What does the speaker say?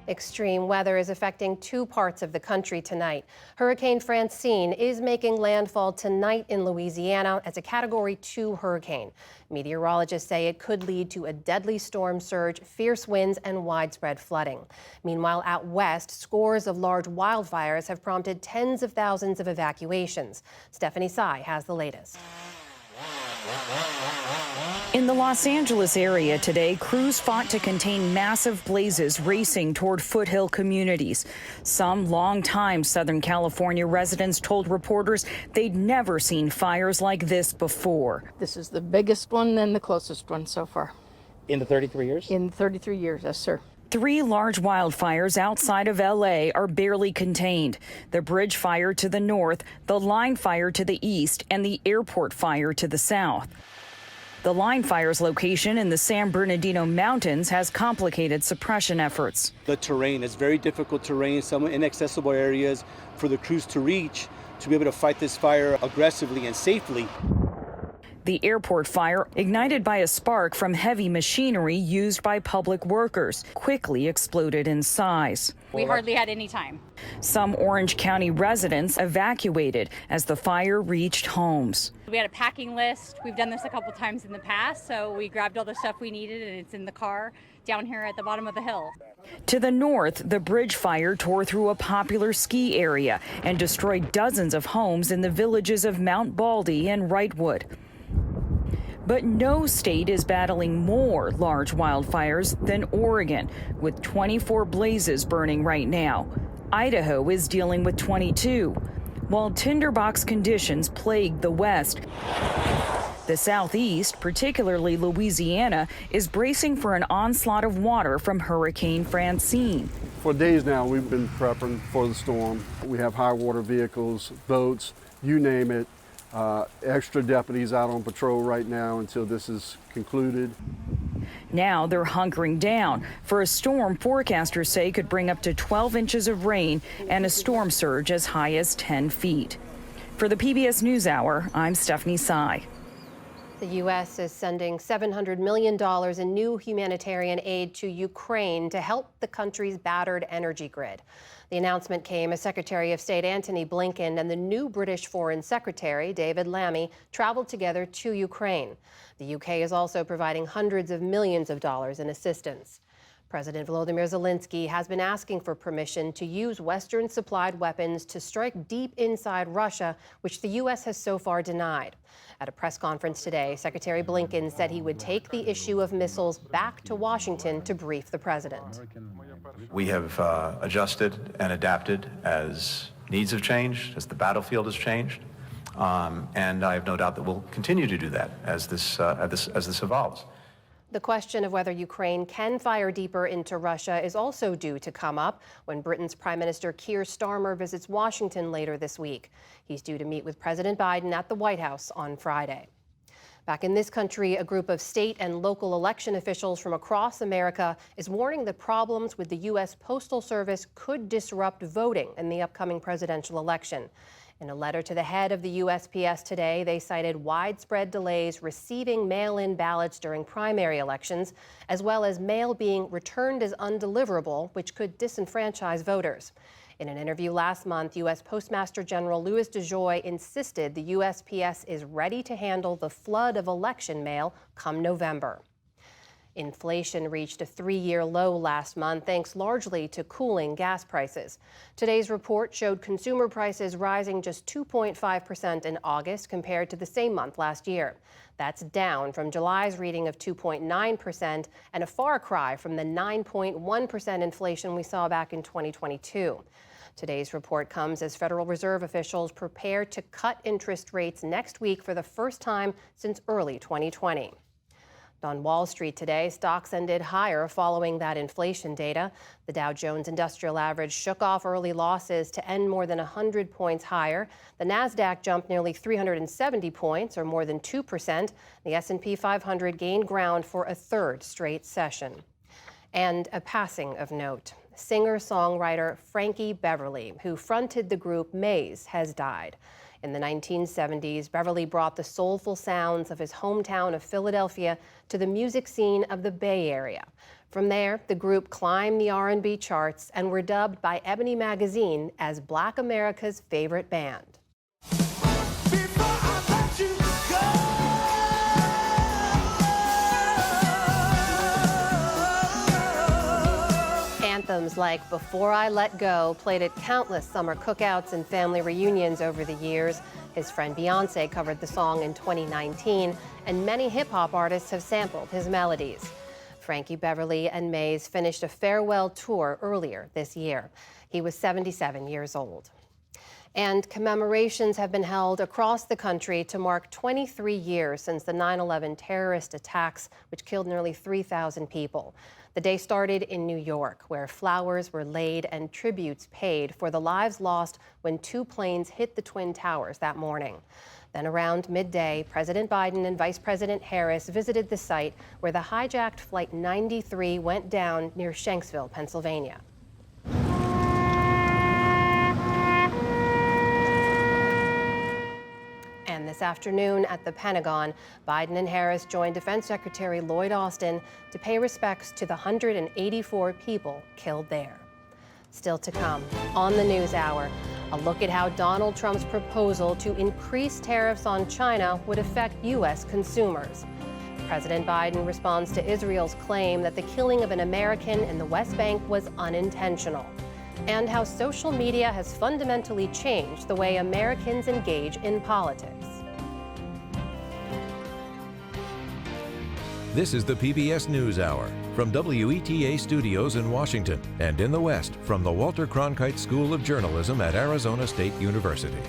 Extreme weather is affecting two parts of the country tonight. Hurricane Francine is making landfall tonight in Louisiana as a Category 2 hurricane. Meteorologists say it could lead to a deadly storm surge, fierce winds, and widespread flooding. Meanwhile, out west, scores of large wildfires have prompted tens of thousands of evacuations. Stephanie Sy has the latest. In the Los Angeles area today, crews fought to contain massive blazes racing toward foothill communities. Some longtime Southern California residents told reporters they'd never seen fires like this before. This is the biggest one and the closest one so far. In the 33 years? In 33 years, yes, sir. 3 large wildfires outside of L.A. are barely contained. The Bridge Fire to the north, the Line Fire to the east, and the Airport Fire to the south. The Line Fire's location in the San Bernardino Mountains has complicated suppression efforts. The terrain is very difficult terrain, some inaccessible areas for the crews to reach to be able to fight this fire aggressively and safely. The Airport Fire, ignited by a spark from heavy machinery used by public workers, quickly exploded in size. We hardly had any time. Some Orange County residents evacuated as the fire reached homes. We had a packing list. We've done this a couple times in the past, so we grabbed all the stuff we needed and it's in the car down here at the bottom of the hill. To the north, the Bridge Fire tore through a popular ski area and destroyed dozens of homes in the villages of Mount Baldy and Wrightwood. But no state is battling more large wildfires than Oregon, with 24 blazes burning right now. Idaho is dealing with 22, while tinderbox conditions plague the west. The southeast, particularly Louisiana, is bracing for an onslaught of water from Hurricane Francine. For days now, we've been prepping for the storm. We have high water vehicles, boats, you name it. Extra deputies out on patrol right now until this is concluded. Now they're hunkering down for a storm forecasters say could bring up to 12 inches of rain and a storm surge as high as 10 feet. For the PBS NewsHour, I'm Stephanie Sy. The U.S. is sending $700 million in new humanitarian aid to Ukraine to help the country's battered energy grid. The announcement came as Secretary of State Antony Blinken and the new British Foreign Secretary, David Lammy, traveled together to Ukraine. The UK is also providing hundreds of millions of dollars in assistance. President Volodymyr Zelensky has been asking for permission to use Western-supplied weapons to strike deep inside Russia, which the U.S. has so far denied. At a press conference today, Secretary Blinken said he would take the issue of missiles back to Washington to brief the president. We have adjusted and adapted as needs have changed, as the battlefield has changed, and I have no doubt that we'll continue to do that as this evolves. The question of whether Ukraine can fire deeper into Russia is also due to come up when Britain's Prime Minister Keir Starmer visits Washington later this week. He's due to meet with President Biden at the White House on Friday. Back in this country, a group of state and local election officials from across America is warning that problems with the U.S. Postal Service could disrupt voting in the upcoming presidential election. In a letter to the head of the USPS today, they cited widespread delays receiving mail-in ballots during primary elections, as well as mail being returned as undeliverable, which could disenfranchise voters. In an interview last month, U.S. Postmaster General Louis DeJoy insisted the USPS is ready to handle the flood of election mail come November. Inflation reached a 3-year low last month, thanks largely to cooling gas prices. Today's report showed consumer prices rising just 2.5% in August compared to the same month last year. That's down from July's reading of 2.9% and a far cry from the 9.1% inflation we saw back in 2022. Today's report comes as Federal Reserve officials prepare to cut interest rates next week for the first time since early 2020. On Wall Street today, stocks ended higher following that inflation data. The Dow Jones Industrial Average shook off early losses to end more than 100 points higher. The Nasdaq jumped nearly 370 points, or more than 2%. The S&P 500 gained ground for a third straight session. And a passing of note. Singer-songwriter Frankie Beverly, who fronted the group Maze, has died. In the 1970s, Beverly brought the soulful sounds of his hometown of Philadelphia to the music scene of the Bay Area. From there, the group climbed the R&B charts and were dubbed by Ebony Magazine as Black America's favorite band. Anthems like Before I Let Go played at countless summer cookouts and family reunions over the years. His friend Beyoncé covered the song in 2019, and many hip-hop artists have sampled his melodies. Frankie Beverly and Maze finished a farewell tour earlier this year. He was 77 years old. And commemorations have been held across the country to mark 23 years since the 9/11 terrorist attacks, which killed nearly 3,000 people. The day started in New York, where flowers were laid and tributes paid for the lives lost when 2 planes hit the Twin Towers that morning. Then around midday, President Biden and Vice President Harris visited the site where the hijacked Flight 93 went down near Shanksville, Pennsylvania. And this afternoon at the Pentagon, Biden and Harris joined Defense Secretary Lloyd Austin to pay respects to the 184 people killed there. Still to come on the News Hour, a look at how Donald Trump's proposal to increase tariffs on China would affect U.S. consumers. President Biden responds to Israel's claim that the killing of an American in the West Bank was unintentional. And how social media has fundamentally changed the way Americans engage in politics. This is the PBS NewsHour from WETA Studios in Washington and in the West from the Walter Cronkite School of Journalism at Arizona State University.